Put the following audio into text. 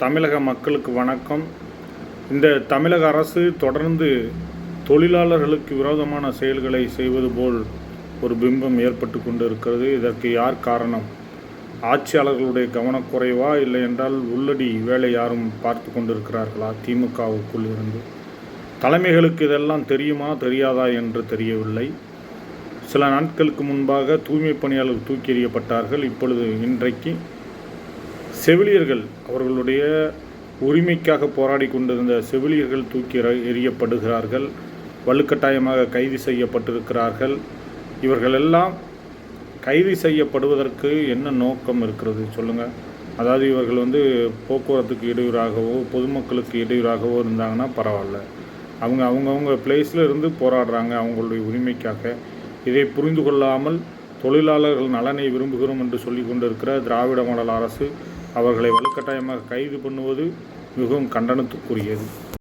தமிழக மக்களுக்கு வணக்கம். இந்த தமிழக அரசு தொடர்ந்து தொழிலாளர்களுக்கு விரோதமான செயல்களை செய்வது போல் ஒரு பிம்பம் ஏற்பட்டு கொண்டு இருக்கிறது. இதற்கு யார் காரணம்? ஆட்சியாளர்களுடைய கவனக்குறைவா, இல்லை என்றால் உள்ளடி வேலை யாரும் பார்த்து கொண்டிருக்கிறார்களா? திமுகவுக்குள் இருந்து தலைமைகளுக்கு இதெல்லாம் தெரியுமா தெரியாதா என்று தெரியவில்லை. சில நாட்களுக்கு முன்பாக தூய்மை பணியாளர்கள் தூக்கி எறியப்பட்டார்கள். இப்பொழுது இன்றைக்கு செவிலியர்கள், அவர்களுடைய உரிமைக்காக போராடி கொண்டிருந்த செவிலியர்கள் தூக்கி எறியப்படுகிறார்கள், வலுக்கட்டாயமாக கைது செய்யப்பட்டிருக்கிறார்கள். இவர்களெல்லாம் கைது செய்யப்படுவதற்கு என்ன நோக்கம் இருக்கிறது சொல்லுங்கள்? அதாவது இவர்கள் போக்குவரத்துக்கு இடையூறாகவோ பொதுமக்களுக்கு இடையூறாகவோ இருந்தாங்கன்னா பரவாயில்ல. அவங்கவுங்க பிளேஸில் இருந்து போராடுறாங்க அவங்களுடைய உரிமைக்காக. இதை புரிந்து கொள்ளாமல் தொழிலாளர்கள் நலனை விரும்புகிறோம் என்று சொல்லி கொண்டிருக்கிற திராவிட மாடல் அரசு அவர்களை வலுக்கட்டாயமாக கைது பண்ணுவது மிகவும் கண்டனத்துக்குரியது.